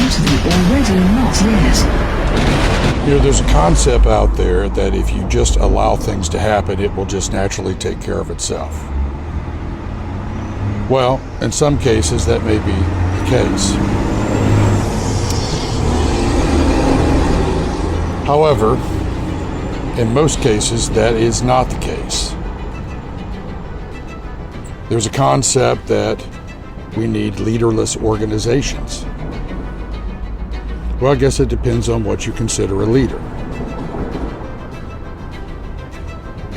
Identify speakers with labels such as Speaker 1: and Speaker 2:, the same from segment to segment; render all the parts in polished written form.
Speaker 1: to the already not yet.
Speaker 2: You know, there's a concept out there that if you just allow things to happen, it will just naturally take care of itself. Well, in some cases, that may be the case. However, in most cases, that is not the case. There's a concept that we need leaderless organizations. Well, I guess it depends on what you consider a leader.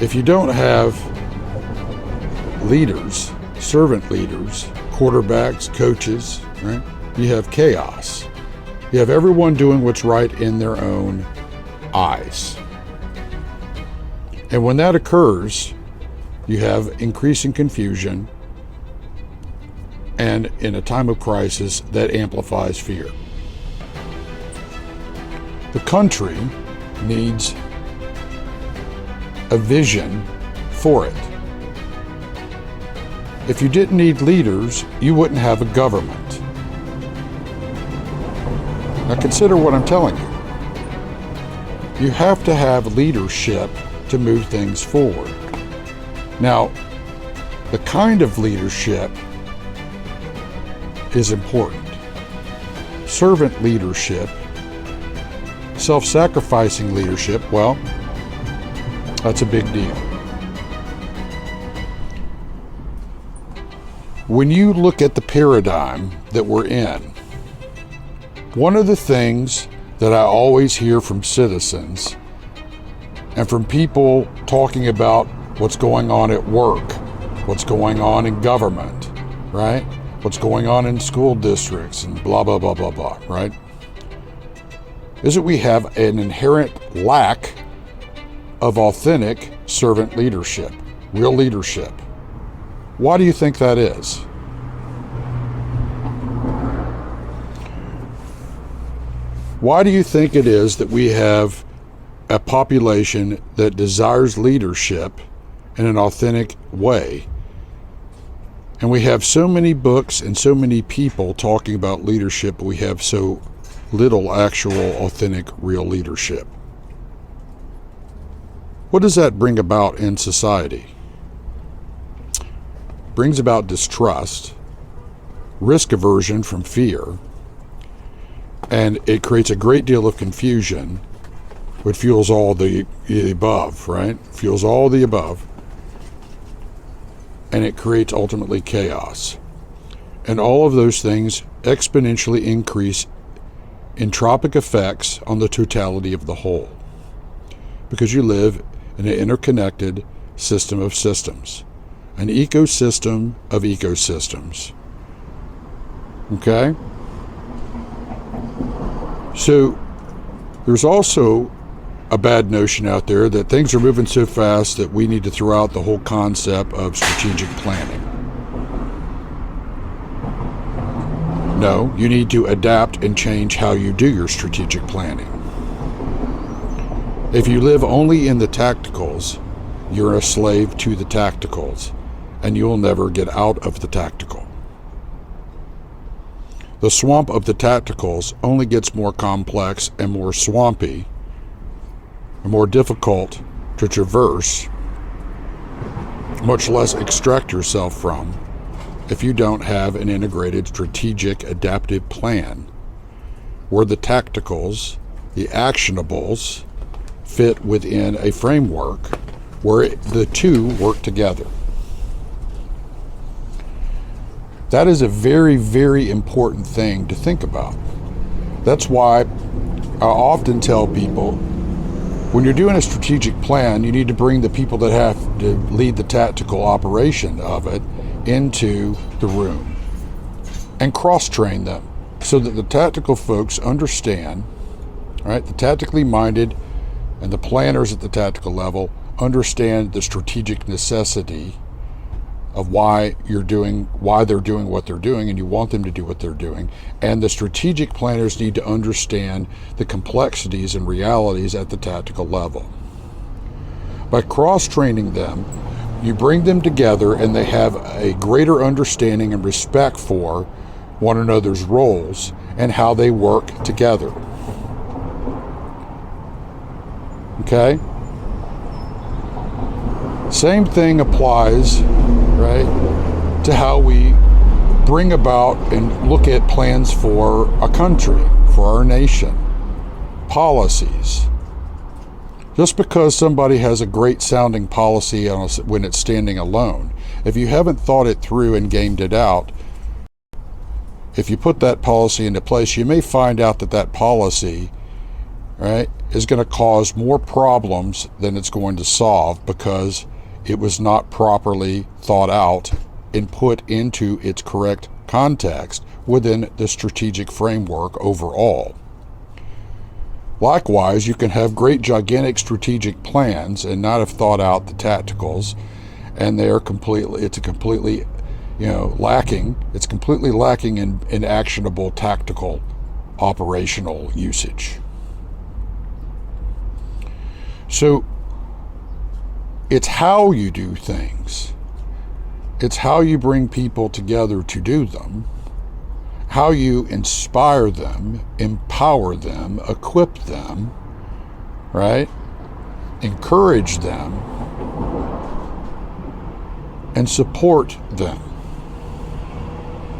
Speaker 2: If you don't have leaders, servant leaders, quarterbacks, coaches, right? You have chaos. You have everyone doing what's right in their own eyes. And when that occurs, you have increasing confusion, and in a time of crisis, that amplifies fear. The country needs a vision for it. If you didn't need leaders, you wouldn't have a government. Now consider what I'm telling you. You have to have leadership to move things forward. Now, the kind of leadership is important. Servant leadership, self-sacrificing leadership, well, that's a big deal. When you look at the paradigm that we're in, one of the things that I always hear from citizens and from people talking about what's going on at work, what's going on in government, right? What's going on in school districts and blah, blah, blah, blah, blah, right? Is that we have an inherent lack of authentic servant leadership, real leadership. Why do you think that is? Why do you think it is that we have a population that desires leadership in an authentic way? And we have so many books and so many people talking about leadership, but we have so little actual, authentic, real leadership. What does that bring about in society? It brings about distrust, risk aversion from fear, and it creates a great deal of confusion, which fuels all the above, right? Fuels all the above. And it creates ultimately chaos. And all of those things exponentially increase entropic effects on the totality of the whole. Because you live in an interconnected system of systems, an ecosystem of ecosystems. Okay? So there's also a bad notion out there that things are moving so fast that we need to throw out the whole concept of strategic planning. No, you need to adapt and change how you do your strategic planning. If you live only in the tacticals, you're a slave to the tacticals, and you'll never get out of the tactical. The swamp of the tacticals only gets more complex and more swampy, and more difficult to traverse, much less extract yourself from, if you don't have an integrated strategic adaptive plan where the tacticals, the actionables, fit within a framework where the two work together. That is a very, very important thing to think about. That's why I often tell people, when you're doing a strategic plan, you need to bring the people that have to lead the tactical operation of it into the room and cross-train them so that the tactical folks understand, right? The tactically minded and the planners at the tactical level understand the strategic necessity of why they're doing what they're doing, and you want them to do what they're doing. And the strategic planners need to understand the complexities and realities at the tactical level. By cross-training them, you bring them together and they have a greater understanding and respect for one another's roles, and how they work together. Okay? Same thing applies, right, to how we bring about and look at plans for a country, for our nation, policies. Just because somebody has a great sounding policy when it's standing alone, if you haven't thought it through and gamed it out, if you put that policy into place, you may find out that that policy, right, is going to cause more problems than it's going to solve because it was not properly thought out and put into its correct context within the strategic framework overall. Likewise, you can have great gigantic strategic plans and not have thought out the tacticals, and it's completely lacking in actionable tactical operational usage. So it's how you do things. It's how you bring people together to do them, how you inspire them, empower them, equip them, right? Encourage them, and support them.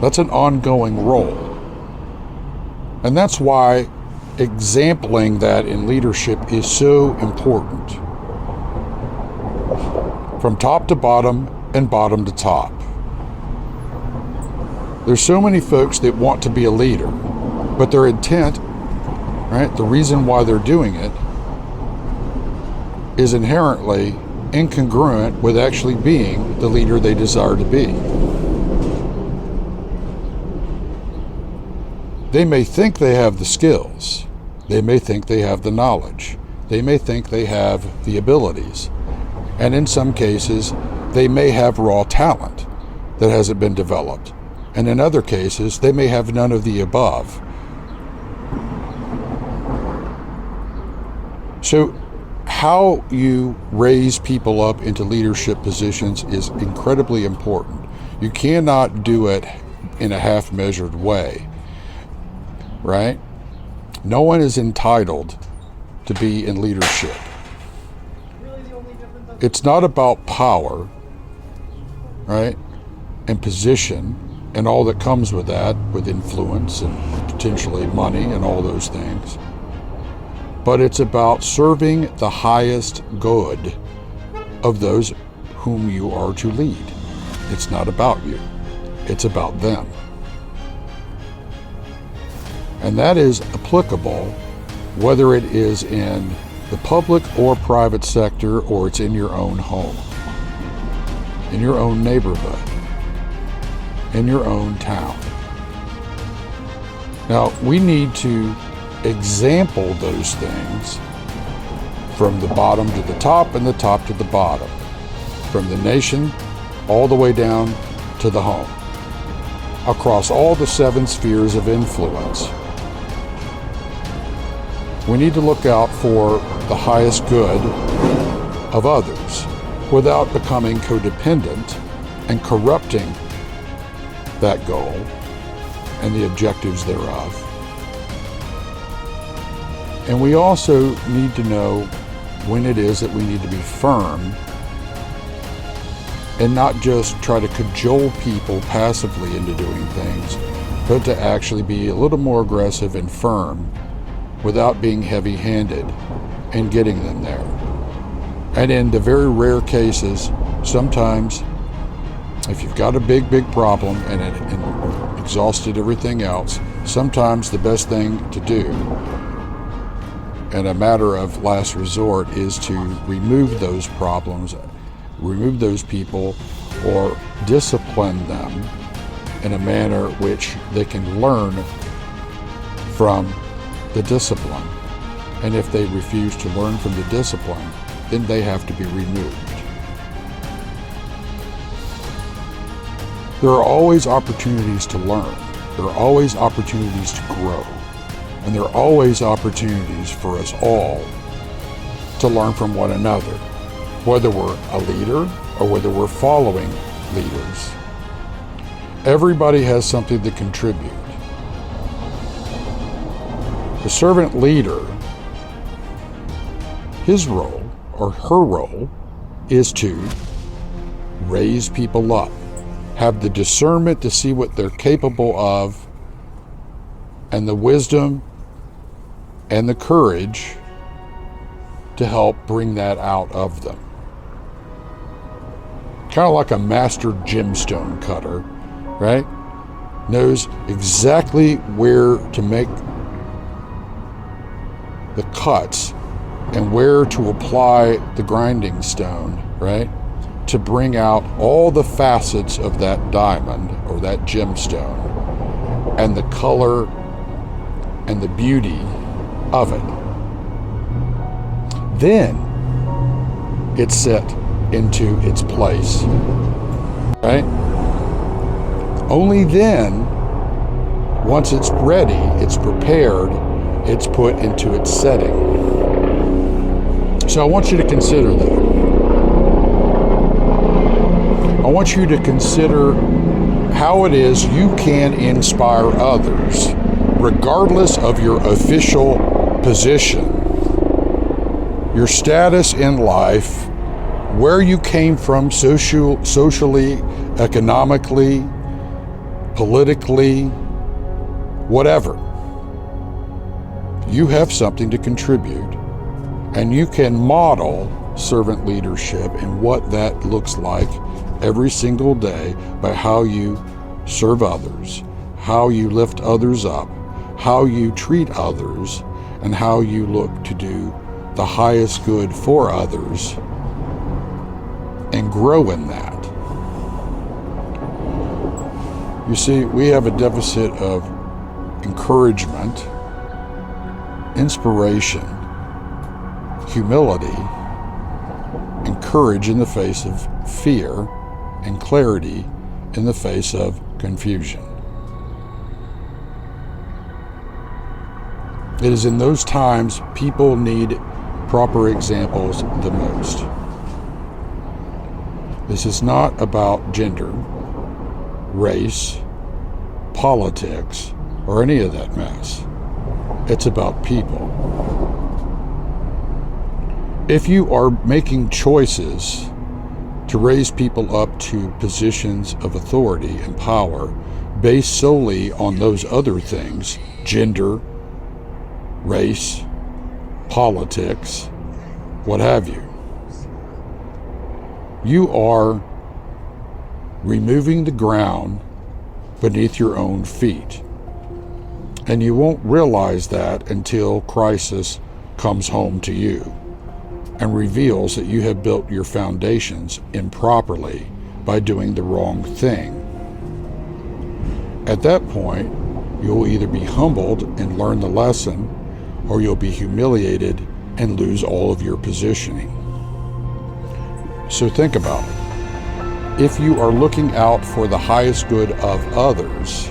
Speaker 2: That's an ongoing role. And that's why exempling that in leadership is so important. From top to bottom and bottom to top. There's so many folks that want to be a leader, but their intent, right, the reason why they're doing it is inherently incongruent with actually being the leader they desire to be. They may think they have the skills. They may think they have the knowledge. They may think they have the abilities. And in some cases, they may have raw talent that hasn't been developed. And in other cases, they may have none of the above. So how you raise people up into leadership positions is incredibly important. You cannot do it in a half-measured way, right? No one is entitled to be in leadership. It's not about power, right, and position, and all that comes with that, with influence and potentially money and all those things. But it's about serving the highest good of those whom you are to lead. It's not about you. It's about them. And that is applicable whether it is in the public or private sector, or it's in your own home, in your own neighborhood, in your own town. Now, we need to example those things from the bottom to the top and the top to the bottom, from the nation all the way down to the home, across all the 7 spheres of influence. We need to look out for the highest good of others without becoming codependent and corrupting that goal and the objectives thereof. And we also need to know when it is that we need to be firm and not just try to cajole people passively into doing things, but to actually be a little more aggressive and firm without being heavy-handed and getting them there. And in the very rare cases, sometimes if you've got a big problem and it exhausted everything else, sometimes the best thing to do and a matter of last resort is to remove those problems, remove those people, or discipline them in a manner which they can learn from the discipline. And if they refuse to learn from the discipline, then they have to be removed. There are always opportunities to learn. There are always opportunities to grow. And there are always opportunities for us all to learn from one another, whether we're a leader or whether we're following leaders. Everybody has something to contribute. The servant leader, his role or her role is to raise people up, have the discernment to see what they're capable of, and the wisdom and the courage to help bring that out of them. Kind of like a master gemstone cutter, right? Knows exactly where to make the cuts and where to apply the grinding stone, right? To bring out all the facets of that diamond or that gemstone and the color and the beauty of it. Then it's set into its place, right? Only then, once it's ready, it's prepared, it's put into its setting. So I want you to consider that. I want you to consider how it is you can inspire others, regardless of your official position, your status in life, where you came from socially, economically, politically, whatever. You have something to contribute, and you can model servant leadership and what that looks like every single day by how you serve others, how you lift others up, how you treat others, and how you look to do the highest good for others and grow in that. You see, we have a deficit of encouragement, inspiration, humility, and courage in the face of fear, and clarity in the face of confusion. It is in those times people need proper examples the most. This is not about gender, race, politics, or any of that mess. It's about people. If you are making choices to raise people up to positions of authority and power based solely on those other things, gender, race, politics, what have you, you are removing the ground beneath your own feet. And you won't realize that until crisis comes home to you and reveals that you have built your foundations improperly by doing the wrong thing. At that point, you'll either be humbled and learn the lesson, or you'll be humiliated and lose all of your positioning. So think about it. If you are looking out for the highest good of others,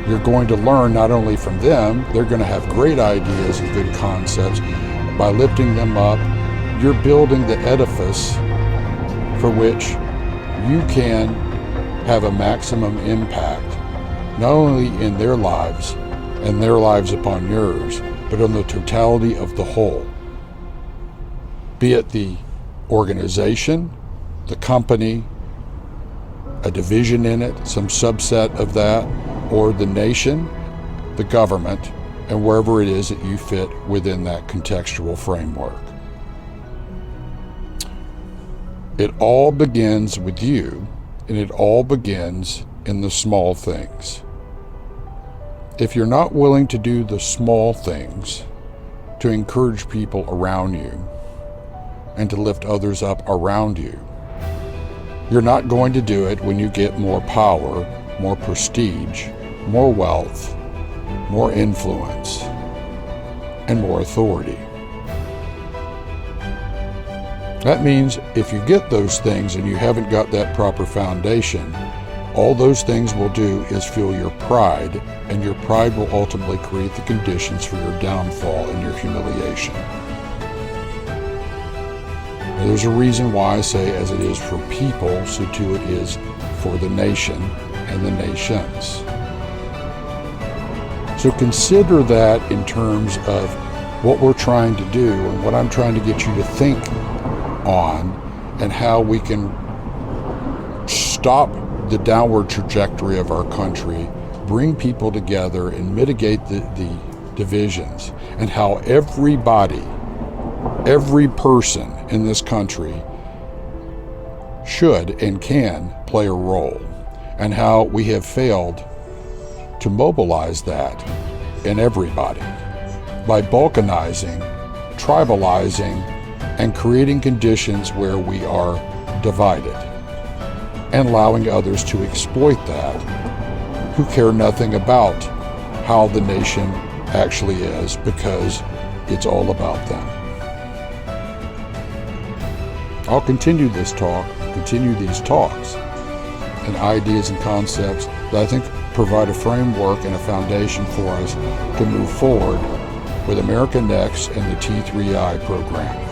Speaker 2: you're going to learn not only from them, they're going to have great ideas and good concepts. By lifting them up, you're building the edifice for which you can have a maximum impact, not only in their lives and their lives upon yours, but on the totality of the whole. Be it the organization, the company, a division in it, some subset of that, or the nation, the government, and wherever it is that you fit within that contextual framework. It all begins with you, and it all begins in the small things. If you're not willing to do the small things to encourage people around you and to lift others up around you, you're not going to do it when you get more power, more prestige, more wealth, more influence, and more authority. That means if you get those things and you haven't got that proper foundation, all those things will do is fuel your pride, and your pride will ultimately create the conditions for your downfall and your humiliation. Now, there's a reason why I say as it is for people, so too it is for the nation and the nations. So consider that in terms of what we're trying to do and what I'm trying to get you to think on, and how we can stop the downward trajectory of our country, bring people together and mitigate the divisions, and how everybody, every person in this country should and can play a role, and how we have failed to mobilize that in everybody by balkanizing, tribalizing, and creating conditions where we are divided and allowing others to exploit that, who care nothing about how the nation actually is, because it's all about them. I'll continue this talk, continue these talks and ideas and concepts that I think provide a framework and a foundation for us to move forward with America Next and the T3I program.